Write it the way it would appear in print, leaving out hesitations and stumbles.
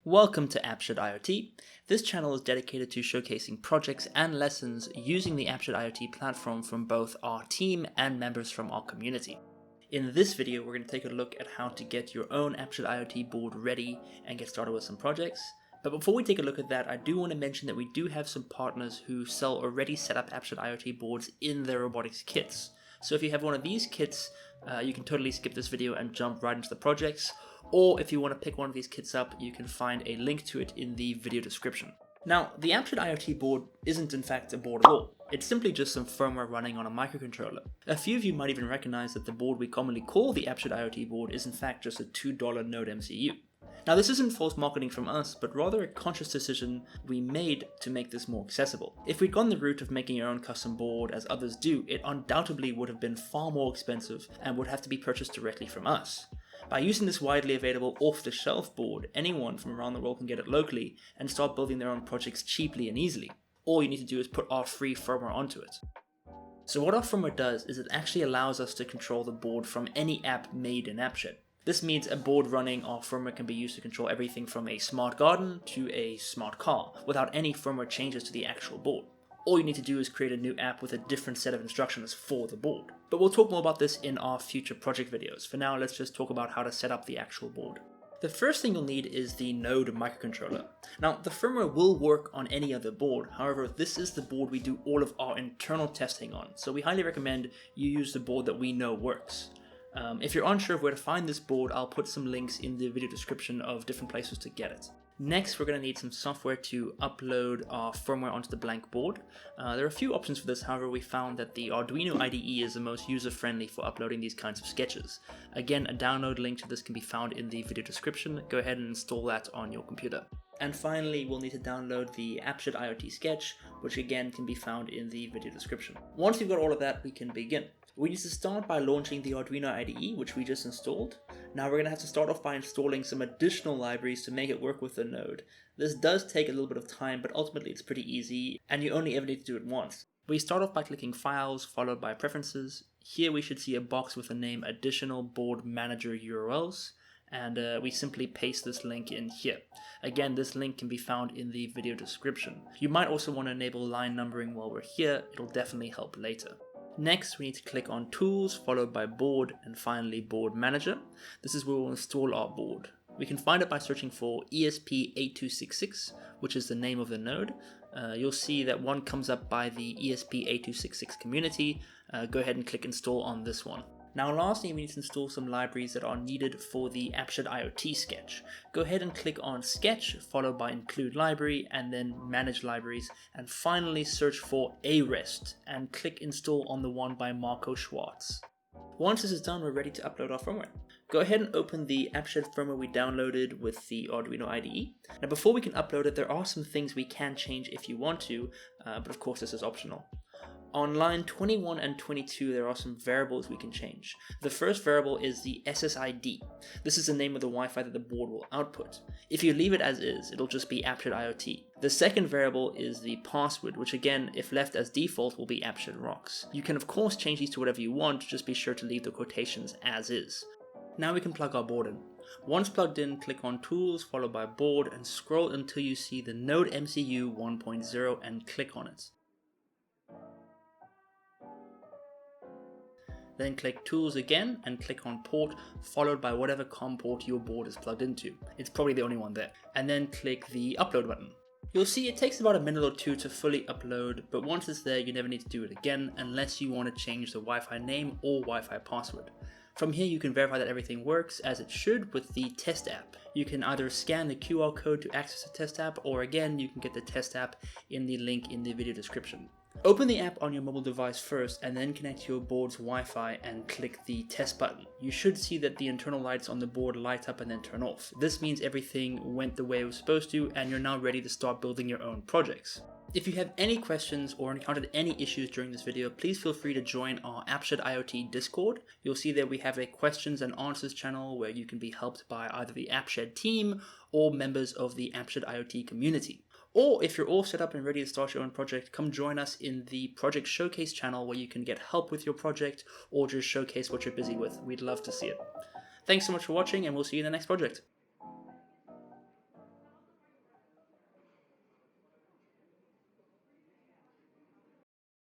Welcome to AppShed IoT. This channel is dedicated to showcasing projects and lessons using the AppShed IoT platform from both our team and members from our community. In this video, we're going to take a look at how to get your own AppShed IoT board ready and get started with some projects. But before we take a look at that, I do want to mention that we do have some partners who sell already set up AppShed IoT boards in their robotics kits. So if you have one of these kits, you can totally skip this video and jump right into the projects. Or if you want to pick one of these kits up, you can find a link to it in the video description. Now, the AppShed IoT board isn't in fact a board at all. It's simply just some firmware running on a microcontroller. A few of you might even recognize that the board we commonly call the AppShed IoT board is in fact just a $2 Node MCU. Now, this isn't false marketing from us, but rather a conscious decision we made to make this more accessible. If we'd gone the route of making your own custom board, as others do, it undoubtedly would have been far more expensive and would have to be purchased directly from us. By using this widely available off-the-shelf board, anyone from around the world can get it locally and start building their own projects cheaply and easily. All you need to do is put our free firmware onto it. So what our firmware does is it actually allows us to control the board from any app made in AppShed. This means a board running our firmware can be used to control everything from a smart garden to a smart car without any firmware changes to the actual board. All you need to do is create a new app with a different set of instructions for the board. But we'll talk more about this in our future project videos. For now, let's just talk about how to set up the actual board. The first thing you'll need is the Node microcontroller. Now, the firmware will work on any other board. However, this is the board we do all of our internal testing on. So we highly recommend you use the board that we know works. If you're unsure of where to find this board, I'll put some links in the video description of different places to get it. Next, we're going to need some software to upload our firmware onto the blank board. There are a few options for this, however, we found that the Arduino IDE is the most user-friendly for uploading these kinds of sketches. Again, a download link to this can be found in the video description. Go ahead and install that on your computer. And finally, we'll need to download the AppShed IoT sketch, which again can be found in the video description. Once we've got all of that, we can begin. We need to start by launching the Arduino IDE, which we just installed. Now we're going to have to start off by installing some additional libraries to make it work with the Node. This does take a little bit of time, but ultimately it's pretty easy, and you only ever need to do it once. We start off by clicking Files, followed by Preferences. Here we should see a box with the name Additional Board Manager URLs, and we simply paste this link in here. Again, this link can be found in the video description. You might also want to enable line numbering while we're here. It'll definitely help later. Next, we need to click on Tools, followed by Board, and finally Board Manager. This is where we'll install our board. We can find it by searching for ESP8266, which is the name of the node. You'll see that one comes up by the ESP8266 community. Go ahead and click Install on this one. Now lastly, we need to install some libraries that are needed for the AppShed IoT sketch. Go ahead and click on Sketch, followed by Include Library, and then Manage Libraries, and finally search for AREST, and click Install on the one by Marco Schwartz. Once this is done, we're ready to upload our firmware. Go ahead and open the AppShed firmware we downloaded with the Arduino IDE. Now before we can upload it, there are some things we can change if you want to, but of course this is optional. On line 21 and 22, there are some variables we can change. The first variable is the SSID. This is the name of the Wi-Fi that the board will output. If you leave it as is, it'll just be AppShed IoT. The second variable is the password, which again, if left as default, will be AppShed Rocks. You can of course change these to whatever you want, just be sure to leave the quotations as is. Now we can plug our board in. Once plugged in, click on Tools, followed by Board, and scroll until you see the Node MCU 1.0 and click on it. Then click Tools again and click on Port, followed by whatever COM port your board is plugged into. It's probably the only one there. And then click the Upload button. You'll see it takes about a minute or two to fully upload, but once it's there, you never need to do it again unless you want to change the Wi-Fi name or Wi-Fi password. From here, you can verify that everything works as it should with the test app. You can either scan the QR code to access the test app, or again, you can get the test app in the link in the video description. Open the app on your mobile device first and then connect to your board's Wi-Fi and click the test button. You should see that the internal lights on the board light up and then turn off. This means everything went the way it was supposed to and you're now ready to start building your own projects. If you have any questions or encountered any issues during this video, please feel free to join our AppShed IoT Discord. You'll see that we have a questions and answers channel where you can be helped by either the AppShed team or members of the AppShed IoT community. Or if you're all set up and ready to start your own project, come join us in the Project Showcase channel where you can get help with your project or just showcase what you're busy with. We'd love to see it. Thanks so much for watching, and we'll see you in the next project.